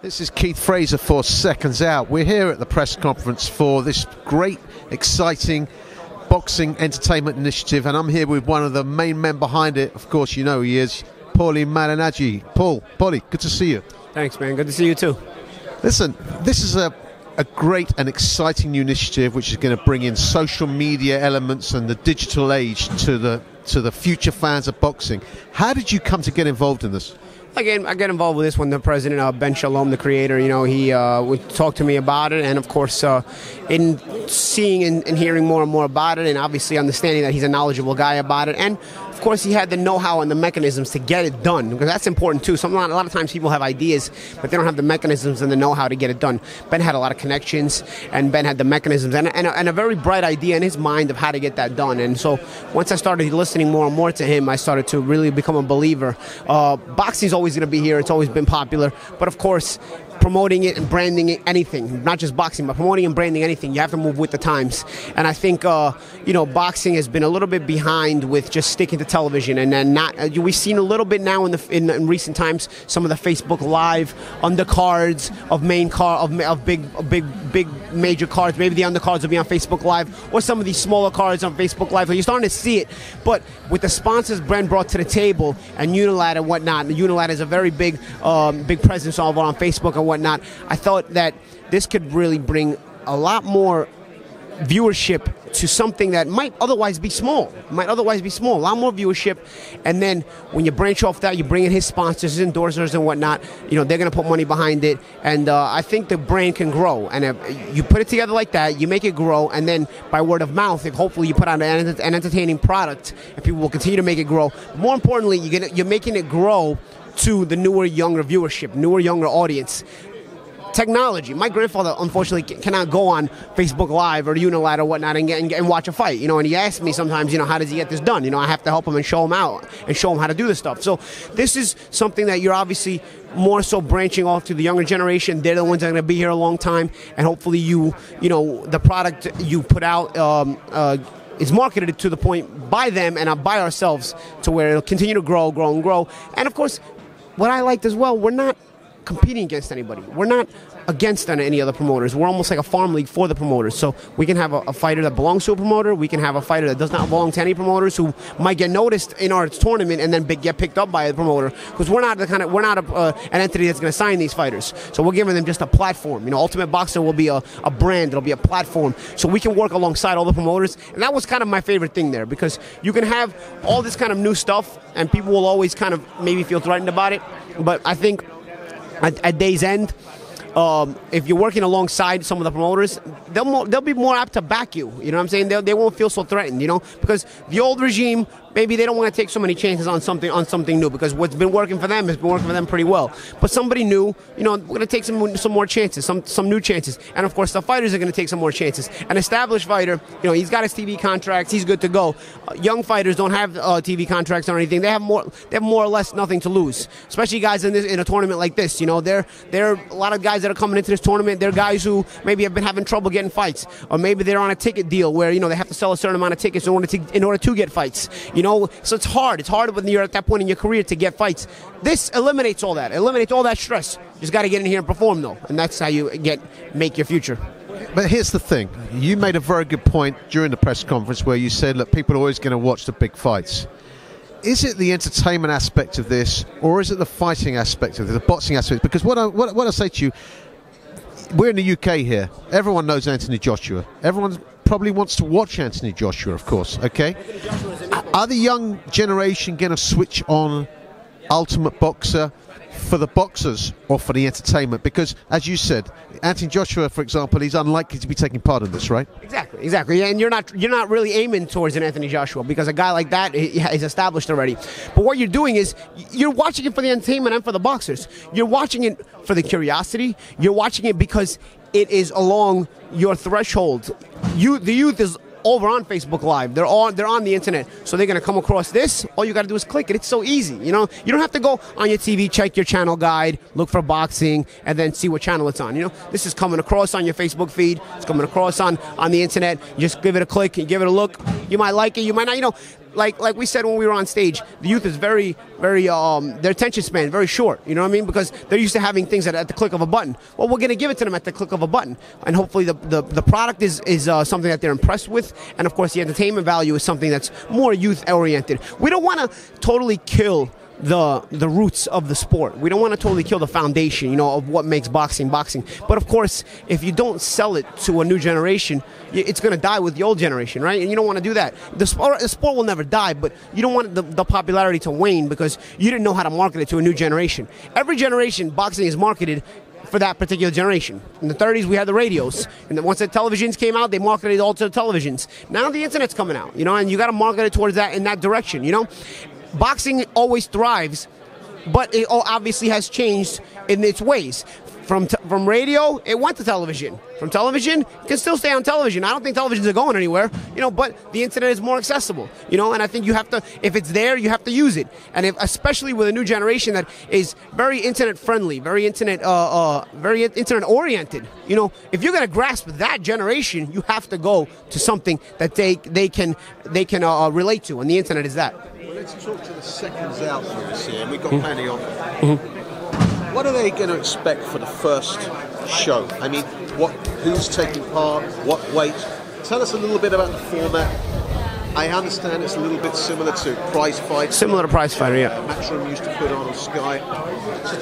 This is Keith Fraser for Seconds Out. We're here at the press conference for this great, exciting boxing entertainment initiative, and I'm here with one of the main men behind it. Of course, you know he is, Paulie Malinaggi. Paulie, good to see you. Thanks, man. Good to see you too. Listen, this is a great and exciting new initiative which is going to bring in social media elements and the digital age to the future fans of boxing. How did you come to get involved in this? Again, I get involved with this when the president, Ben Shalom, the creator, he would talk to me about it, and of course, in seeing and hearing more and more about it, and obviously understanding that he's a knowledgeable guy about it, and of course he had the know-how and the mechanisms to get it done, because that's important too. A lot of times people have ideas, but they don't have the mechanisms and the know-how to get it done. Ben had a lot of connections, and Ben had the mechanisms and a very bright idea in his mind of how to get that done. And so once I started listening more and more to him, I started to really become a believer. Boxing's always going to be here. It's always been popular, but of course, promoting it and branding it, anything, not just boxing, but promoting and branding anything, you have to move with the times. And I think, boxing has been a little bit behind with just sticking to television, and then we've seen a little bit now in recent times some of the Facebook Live undercards of big major cards. Maybe the undercards will be on Facebook Live, or some of these smaller cards on Facebook Live. So you're starting to see it, but with the sponsors Brent brought to the table and Unilat and whatnot, and Unilat is a very big presence on Facebook and whatnot. I thought that this could really bring a lot more viewership to something that might otherwise be small. A lot more viewership. And then when you branch off that, you bring in his sponsors, his endorsers and whatnot, they're going to put money behind it. And I think the brand can grow. And if you put it together like that, you make it grow, and then by word of mouth, if hopefully you put out an entertaining product, and people will continue to make it grow. But more importantly, you're making it grow to the newer, younger viewership, younger audience. Technology. My grandfather, unfortunately, cannot go on Facebook Live or Unilat or whatnot and watch a fight. And he asks me sometimes, how does he get this done? I have to help him and show him out and show him how to do this stuff. So this is something that you're obviously more so branching off to the younger generation. They're the ones that are going to be here a long time, and hopefully the product you put out is marketed to the point by them and by ourselves to where it'll continue to grow. And of course, what I liked as well, we're not competing against anybody. We're not against any other promoters. We're almost like a farm league for the promoters. So we can have a fighter that belongs to a promoter. We can have a fighter that does not belong to any promoters who might get noticed in our tournament and then get picked up by a promoter. Because we're not an entity that's going to sign these fighters. So we're giving them just a platform. Ultimate Boxer will be a brand. It'll be a platform. So we can work alongside all the promoters. And that was kind of my favorite thing there, because you can have all this kind of new stuff and people will always kind of maybe feel threatened about it. But I think at day's end, if you're working alongside some of the promoters, they'll be more apt to back you. You know what I'm saying? They won't feel so threatened. Because the old regime, maybe they don't want to take so many chances on something new, because what's been working for them has been working for them pretty well. But somebody new, we're going to take some more chances, some new chances. And of course, the fighters are going to take some more chances. An established fighter, he's got his TV contracts, he's good to go. Young fighters don't have TV contracts or anything. They have more or less nothing to lose. Especially guys in a tournament like this. There are a lot of guys that are coming into this tournament. They're guys who maybe have been having trouble getting fights, or maybe they're on a ticket deal where they have to sell a certain amount of tickets in order to get fights. So it's hard. It's hard when you're at that point in your career to get fights. This eliminates all that. Eliminates all that stress. You just got to get in here and perform, though, and that's how you make your future. But here's the thing. You made a very good point during the press conference where you said, look, people are always going to watch the big fights. Is it the entertainment aspect of this, or is it the fighting aspect of this, the boxing aspect? Because what I say to you, we're in the UK here. Everyone knows Anthony Joshua. Everyone probably wants to watch Anthony Joshua, of course, okay? Are the young generation going to switch on Ultimate Boxer for the boxers or for the entertainment? Because, as you said, Anthony Joshua, for example, he's unlikely to be taking part in this, right? Exactly. And you're not really aiming towards an Anthony Joshua, because a guy like that is established already. But what you're doing is you're watching it for the entertainment and for the boxers. You're watching it for the curiosity. You're watching it because it is along your threshold. The youth is over on Facebook Live. They're on the internet, so they're going to come across this. All you got to do is click it. It's so easy. You don't have to go on your TV, check your channel guide, look for boxing, and then see what channel it's on. This is coming across on your Facebook feed. It's coming across on the internet. You just give it a click and give it a look. You might like it, you might not. like we said when we were on stage, the youth is very their attention span very short. You know what I mean? Because they're used to having things at the click of a button. Well, we're going to give it to them at the click of a button, and hopefully the product is something that they're impressed with, and of course the entertainment value is something that's more youth oriented. We don't want to totally kill the roots of the sport. We don't want to totally kill the foundation, of what makes boxing. But of course, if you don't sell it to a new generation, it's going to die with the old generation, right? And you don't want to do that. The sport will never die, but you don't want the popularity to wane because you didn't know how to market it to a new generation. Every generation, boxing is marketed for that particular generation. In the 30s, we had the radios. And then once the televisions came out, they marketed it all to the televisions. Now the internet's coming out, and you got to market it towards that in that direction, Boxing always thrives, but it obviously has changed in its ways. From radio, it went to television. From television, it can still stay on television. I don't think televisions are going anywhere, but the internet is more accessible, and I think you have to, if it's there, you have to use it. And especially with a new generation that is very internet friendly, very internet oriented, if you're going to grasp that generation, you have to go to something that they can relate to, and the internet is that. Let's talk to the SecondsOut for this here, and we've got plenty on. Mm-hmm. What are they going to expect for the first show? I mean, who's taking part, what weight? Tell us a little bit about the format. I understand it's a little bit similar to Prize Fight. Similar to Prize Fighter, yeah. Matchroom used to put on Sky. So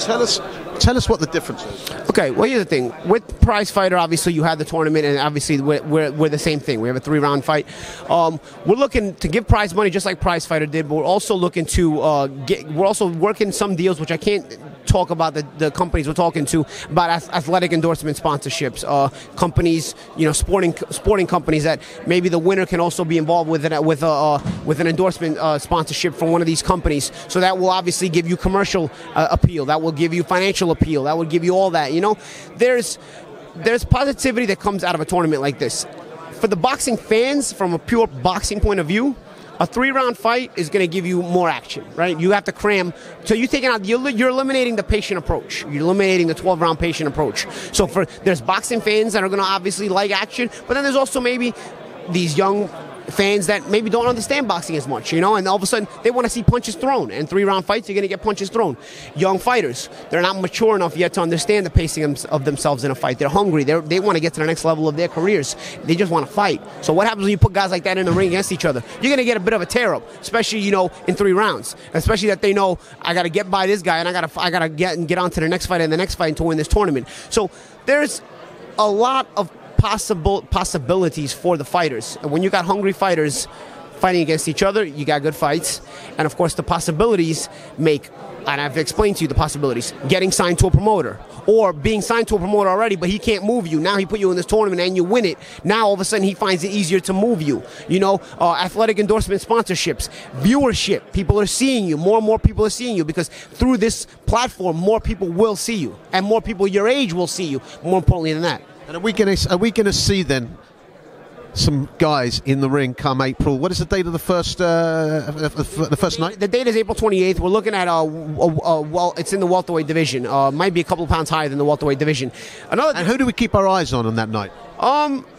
tell us what the difference is. Okay, well, here's the thing. With Prize Fighter, obviously, you had the tournament, and obviously, we're the same thing. We have a 3-round fight. We're looking to give prize money just like Prize Fighter did, but we're also looking to we're also working some deals, which I can't talk about the companies we're talking to, about athletic endorsement sponsorships, companies, sporting companies that maybe the winner can also be involved with an endorsement sponsorship from one of these companies. So that will obviously give you commercial appeal. That will give you financial appeal. That would give you all that. There's positivity that comes out of a tournament like this. For the boxing fans, from a pure boxing point of view, a 3-round fight is going to give you more action, right? You have to cram. So you're eliminating the patient approach. You're eliminating the 12-round patient approach. So there's boxing fans that are going to obviously like action, but then there's also maybe these young fans that maybe don't understand boxing as much, and all of a sudden they want to see punches thrown. And 3-round fights, you're going to get punches thrown. Young fighters, they're not mature enough yet to understand the pacing of themselves in a fight. They're hungry. They want to get to the next level of their careers. They just want to fight. So what happens when you put guys like that in the ring against each other? You're going to get a bit of a tear-up, especially, in 3 rounds. Especially that they know, I got to get by this guy, and I got to get on to the next fight and the next fight to win this tournament. So there's a lot of possibilities for the fighters. And when you got hungry fighters fighting against each other, you got good fights. And of course the possibilities make, and I've explained to you the possibilities, getting signed to a promoter, or being signed to a promoter already, but he can't move you. Now he put you in this tournament and you win it. Now all of a sudden he finds it easier to move you. Athletic endorsement sponsorships, viewership. People are seeing you. More and more people are seeing you because through this platform, more people will see you, and more people your age will see you. More importantly than that. And are we going to see then some guys in the ring come April? What is the date of the first night? The date is April 28th. We're looking at it's in the welterweight division. Might be a couple of pounds higher than the welterweight division. And who do we keep our eyes on that night?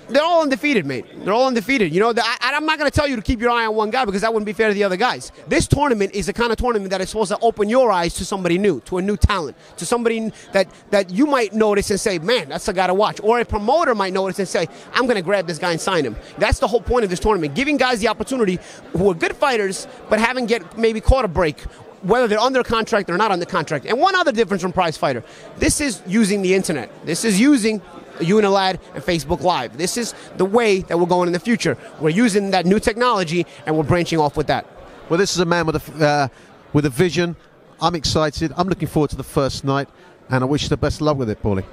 They're all undefeated, mate. They're all undefeated. I'm not going to tell you to keep your eye on one guy because that wouldn't be fair to the other guys. This tournament is the kind of tournament that is supposed to open your eyes to somebody new, to a new talent, to somebody that you might notice and say, man, that's the guy to watch. Or a promoter might notice and say, I'm going to grab this guy and sign him. That's the whole point of this tournament, giving guys the opportunity who are good fighters but haven't maybe caught a break, whether they're under contract or not under contract. And one other difference from Prize Fighter, this is using the internet. This is using Unilad and Facebook Live. This is the way that we're going in the future. We're using that new technology and we're branching off with that. Well, this is a man with a vision. I'm excited. I'm looking forward to the first night, and I wish you the best of luck with it, Paulie.